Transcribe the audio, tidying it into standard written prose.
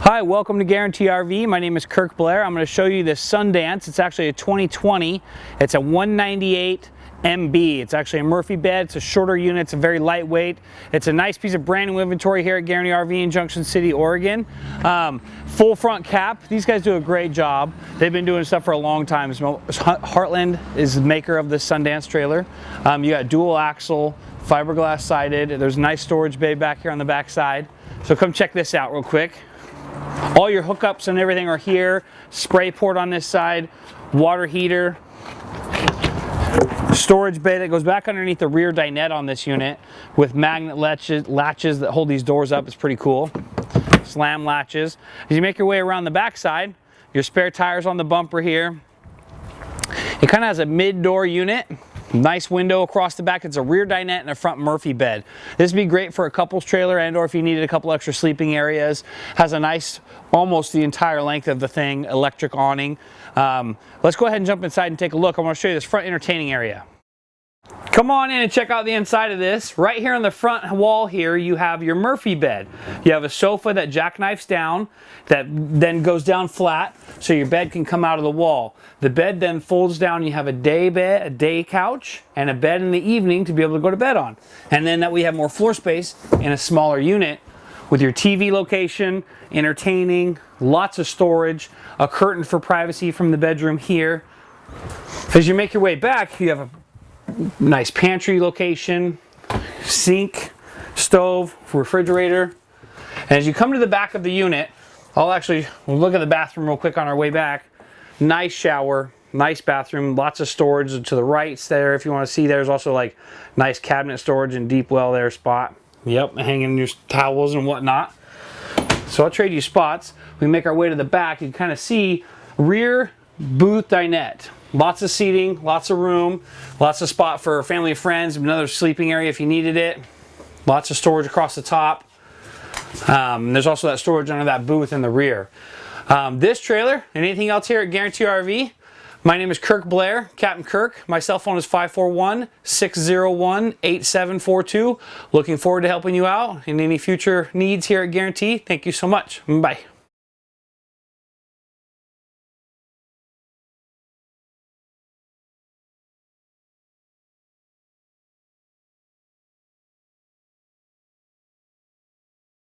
Hi, welcome to Guaranty RV. My name is Kirk.Blair. I'm going to show you this Sundance. It's actually a 2020. It's a 198 MB. It's actually a Murphy bed. It's a shorter unit. It's a very lightweight. It's a nice piece of brand new inventory here at Guaranty RV in Junction City, Oregon. Full front cap. These guys do a great job. They've been doing stuff for a long time. Heartland is the maker of this Sundance trailer. You got dual axle, fiberglass sided. There's a nice storage bay back here on the back side. So come check this out real quick. All your hookups and everything are here. Spray port on this side, water heater, storage bay that goes back underneath the rear dinette on this unit with magnet latches that hold these doors up. It's pretty cool. Slam latches. As you make your way around the back side, your spare tires on the bumper here. It kind of has a mid-door unit. Nice window across the back. It's a rear dinette and a front Murphy bed. This would be great for a couple's trailer and or if you needed a couple extra sleeping areas. Has a nice, almost the entire length of the thing, electric awning. Let's go ahead and jump inside and take a look. I want to show you this front entertaining area. Come on in and check out the inside of this. Right here on the front wall here, you have your Murphy bed. You have a sofa that jackknifes down, that then goes down flat, so your bed can come out of the wall. The bed then folds down. You have a day bed, a day couch, and a bed in the evening to be able to go to bed on. And then that we have more floor space in a smaller unit with your TV location, entertaining, lots of storage, a curtain for privacy from the bedroom here. As you make your way back, you have a nice pantry location, sink, stove, refrigerator. And as you come to the back of the unit, we'll look at the bathroom real quick on our way back. Nice shower, nice bathroom, lots of storage to the right there. If you want to see, there's also like nice cabinet storage and deep well there spot. Yep, hanging your towels and whatnot. So I'll trade you spots. We make our way to the back. You can kind of see rear booth dinette. Lots of seating, lots of room, lots of spot for family and friends, another sleeping area if you needed it. Lots of storage across the top. There's also that storage under that booth in the rear. This trailer and anything else here at Guaranty RV, my name is Kirk.Blair, Captain Kirk. My cell phone is 541-601-8742. Looking forward to helping you out in any future needs here at Guaranty. Thank you so much. Bye.